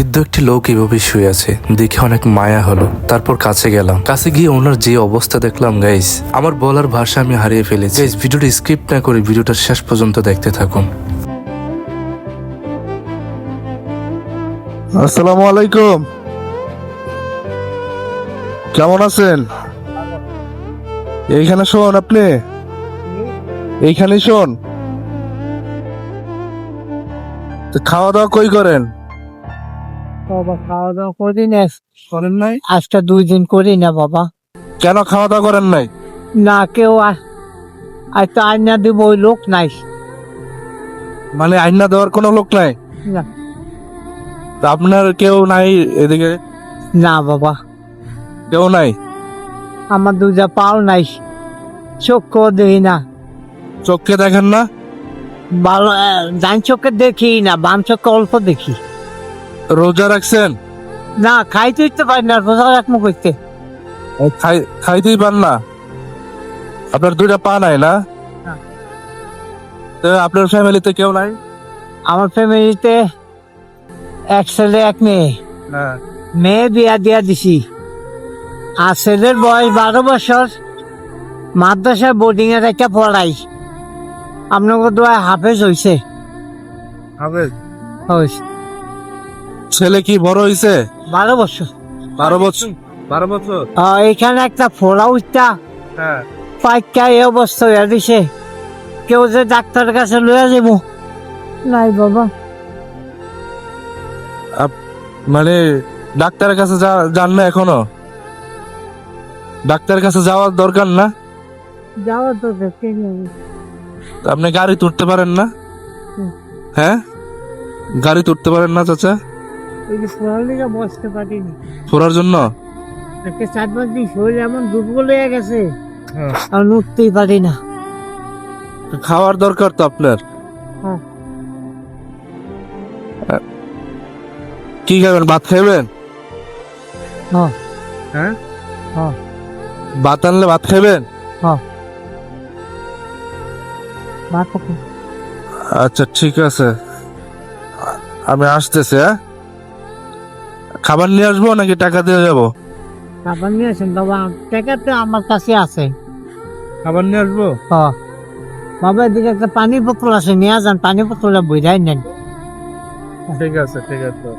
বৃদ্ধ একটি লোক এভাবে শুয়ে আছে, দেখে অনেক মায়া হলো। তারপর কাছে গেলাম, কাছে গিয়ে ওনার যে অবস্থা দেখলাম গাইস, আমার বলার ভাষা আমি হারিয়ে ফেলেছি। গাইস, ভিডিওটা স্কিপ না করে ভিডিওটা শেষ পর্যন্ত দেখতে থাকুন। আসসালামু আলাইকুম, কেমন আছেন? এইখানে শোন, আপনি এইখানে শোন। তো খাওয়া দাওয়া কই করেন? বাবা খাওয়া দাওয়া করি না, করেন নাই? আজকে 2 দিন করি না বাবা। কেন খাওয়া দাওয়া করেন নাই? না কেউ আজকে আইনা দিব, ওই লোক নাই। মানে আইনা দেওয়ার কোনো লোক নাই? না তা আপনার কেউ নাই এদিকে? না বাবা, কেউ নাই? আমার দুটা পাও নাই, চোখও দেখি না। চোখকে দেখেন না? ভালো ডান চোখে দেখি না, বাম চোখে অল্প দেখি। রোজা রাখছেন? না খাইতে ইচ্ছে পারি না, রোজা রাখবো করতে। খাইতেই পান না? আপনার দুইটা পা নাই না? না। তো আপনার ফ্যামিলিতে কেউ নাই? আমার ফ্যামিলিতে এক ছেলে এক মেয়ে, না। মেয়ে বিয়া দিয়া দিছি। আর ছেলের বয়স 12 বছর, মাদ্রাসায় বোর্ডিং এর একটা পড়াই। আপনাকে দোয়া হাফেজ হয়েছে। ছেলে কি বড় হইছে? 12 বছর। 12 বছর? 12 বছর? এখানে একটা ফোড়া উঠতা হ্যাঁ। পাইকা এই অবস্থা হয়ে দিছে। কেউ যে ডাক্তারের কাছে লইয়া যাব নাই বাবা। মানে ডাক্তারের কাছে যান না এখনো? ডাক্তারের কাছে যাওয়ার দরকার না? যাওয়া তো দেখতে তা আপনি গাড়ি তুলতে পারেন না? হ্যাঁ, গাড়ি তুলতে পারেন না চাচা? ওই যে ফোড়ালিকা বসতে পারিনি। ফোরার জন্য? একটা 4-5 দিন শরীর এমন দুর্বল হয়ে গেছে, আর উঠতেই পারি না। খাওয়ার দরকার তো আপনার। হ্যাঁ। কি খাবেন? ভাত খাবেন? হ্যাঁ হ্যাঁ, হ্যাঁ ভাত আনলে ভাত খাবেন? হ্যাঁ। ভাত খাবো। আচ্ছা ঠিক আছে, আমি আসতেছি। হ্যাঁ, খাবার নিয়ে আসবো নাকি টাকা দিয়ে যাবো? খাবার নিয়ে আসেন বাবা, টাকা তো আমার কাছে আছে। খাবার নিয়ে আসবো? হ্যাঁ বাবা, এদিকে একটা পানি বোতল আছে, নিয়ে যান। পানি বোতলটা বুঝাই নেন। ঠিক আছে ঠিক আছে।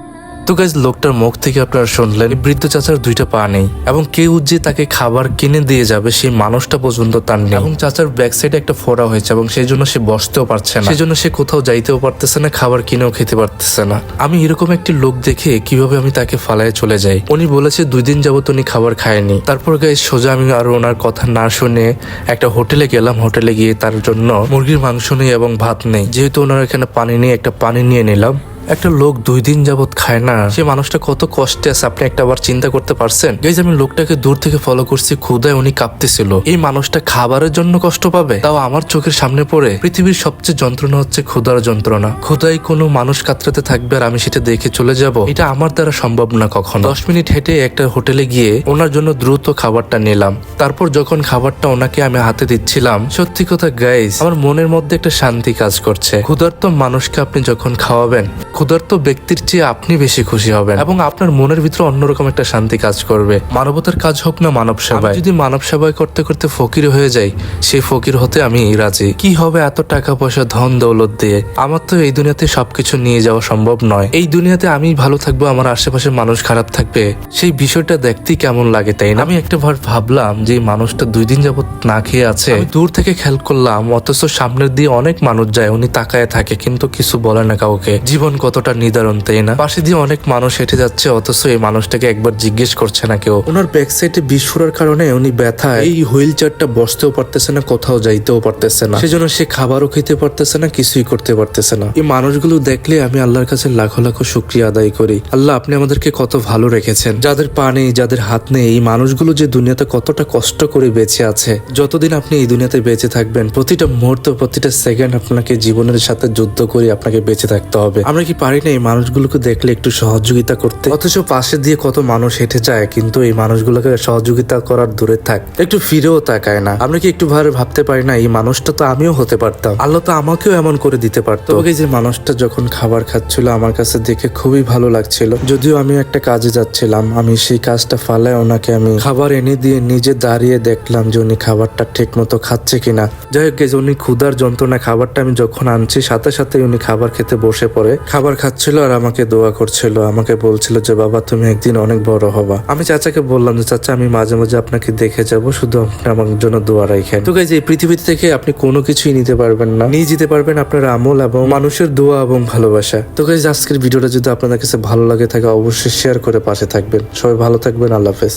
তো গাইজ, লোকটার মুখ থেকে আপনারা শুনলেন বৃদ্ধ চাচার 2টা পা নেই, এবং কেউ যে তাকে খাবার কিনে দিয়ে যাবে সেই মানুষটা পর্যন্ত তার নেই, এবং চাচার ব্যাক সাইডে একটা ফোড়া হয়েছে, এবং সেই জন্য সে বসতেও পারছে না, সেই জন্য সে কোথাও যাইতেও পারতেছে না, খাবার কিনেও খেতে পারতেছে না। আমি এরকম একটি লোক দেখে কিভাবে আমি তাকে ফালায় চলে যাই। উনি বলেছে 2 দিন যাবত উনি খাবার খায়নি। তারপর গাইজ সোজা আমি আর ওনার কথা না শুনে একটা হোটেলে গেলাম। হোটেলে গিয়ে তার জন্য মুরগির মাংস নেই এবং ভাত নেই, যেহেতু ওনার এখানে পানি নেই, একটা পানি নিয়ে নিলাম। একটা লোক 2 দিন যাবত খায় না, সে মানুষটা কত কষ্টে আছে আপনি একটা বার চিন্তা করতে পারছেন? গাইজ, আমি লোকটাকে দূর থেকে ফলো করছি, ক্ষুধায় উনি কাঁপতেছিল। এই মানুষটা খাবারের জন্য কষ্ট পাবে, তাও আমার চোখের সামনে পড়ে। পৃথিবীর সবচেয়ে যন্ত্রণা হচ্ছে ক্ষুধার যন্ত্রণা। ক্ষুধায় কোনো মানুষ কাতরাতে থাকবে আর আমি সেটা দেখে চলে যাব, এটা আমার দ্বারা সম্ভব না কখনো। 10 মিনিট হেঁটে একটা হোটেলে গিয়ে ওনার জন্য দ্রুত খাবারটা নিলাম। তারপর যখন খাবারটা ওনাকে আমি হাতে দিচ্ছিলাম, সত্যি কথা গাইজ, আমার মনের মধ্যে একটা শান্তি কাজ করছে। ক্ষুধার্ত মানুষকে আপনি যখন খাওয়াবেন, ক্ষুধার্ত ব্যক্তির চেয়ে আপনি বেশি খুশি হবেন, এবং আপনার মনের ভিতরে অন্যরকম একটা শান্তি কাজ করবে। মানবতার কাজ হোক না মানব সেবায়, যদি মানব সেবায় করতে করতে ফকির হয়ে যায়, সেই ফকির হতে আমি রাজি। কি হবে এত টাকা পয়সা ধন দৌলত দিয়ে? আমার তো এই দুনিয়াতে সবকিছু নিয়ে যাওয়া সম্ভব নয়। এই দুনিয়াতে আমি ভালো থাকবো, আমার আশেপাশে মানুষ খারাপ থাকবে, সেই বিষয়টা দেখতেই কেমন লাগে, তাই না? আমি একটা বার ভাবলাম যে মানুষটা 2 দিন যাবত না খেয়ে আছে। আমি দূর থেকে খেয়াল করলাম, অথচ সামনের দিয়ে অনেক মানুষ যায়, উনি তাকায় থাকে কিন্তু কিছু বলে না কাউকে। জীবন কতটা নিদারুণ, তাই না? পাশে দিয়ে অনেক মানুষ হেঁটে যাচ্ছে, অথচ এই মানুষটাকে একবার জিজ্ঞেস করছে না কেউ। ওনার ব্যাক সাইডে বিষ ফোড়ার কারণে উনি ব্যথায় এই হুইল চেয়ারটা বসতেও পারতেছে না, কোথাও যাইতেও পারতেছে না, সেজন্য সে খাবারও খেতে পারতেছে না, কিছুই করতে পারতেছে না। এই মানুষগুলো দেখলে আমি আল্লাহর কাছে লাখো লাখো শুকরিয়া আদায় করি। আল্লাহ, আপনি আমাদেরকে কত ভালো রেখেছেন। যাদের পা নেই, যাদের হাত নেই, এই মানুষগুলো যে দুনিয়াতে কতটা কষ্ট করে বেঁচে আছে। যতদিন আপনি এই দুনিয়াতে বেঁচে থাকবেন, প্রতিটা মুহূর্ত, প্রতিটা সেকেন্ড আপনাকে জীবনের সাথে যুদ্ধ করে আপনাকে বেঁচে থাকতে হবে। আমরা কি কি পারি না এই মানুষগুলোকে দেখলে একটু সহযোগিতা করতে? অথচ পাশে দিয়ে কত মানুষ হেঁটে যায়, কিন্তু এই মানুষগুলোকে সহযোগিতা করার দূরে থাক, একটু ফিরেও তাকায় না। আমরা কি একটু ভাবতে পারি না এই মানুষটা তো আমিও হতে পারতাম, আল্লাহ তো আমাকেও এমন করে দিতে পারতো। তবে যে মানুষটা যখন খাবার খাচ্ছিল আমার কাছে দেখে খুবই ভালো লাগছিল। যদিও আমি একটা কাজে যাচ্ছিলাম, আমি সেই কাজটা ফালায় ওনাকে আমি খাবার এনে দিয়ে নিজে দাঁড়িয়ে দেখলাম যে উনি খাবারটা ঠিক মতো খাচ্ছে কিনা। যাই হোক guys, উনি ক্ষুধার যন্ত্রণা খাবারটা আমি যখন আনছি সাথে সাথে উনি খাবার খেতে বসে পড়ে খাবার খাচ্ছিল আর আমাকে দোয়া করছিল, আমাকে বলছিল যে বাবা তুমি একদিন অনেক বড় হবা। আমি চাচাকে বললাম যে চাচা আমি মাঝে মাঝে আপনাকে দেখে যাব, শুধু আপনি আমার জন্য দোয়া রাখেন। তো গাইজ এই পৃথিবী থেকে আপনি কোনো কিছুই নিতে পারবেন না, নিয়ে যেতে পারবেন আপনার আমল এবং মানুষের দোয়া এবং ভালোবাসা। তো গাইজ আজকের ভিডিওটা যদি আপনাদের কাছে ভালো লাগে থাকে অবশ্যই শেয়ার করে পাশে থাকবেন। সবাই ভালো থাকবেন, আল্লাহ হাফেজ।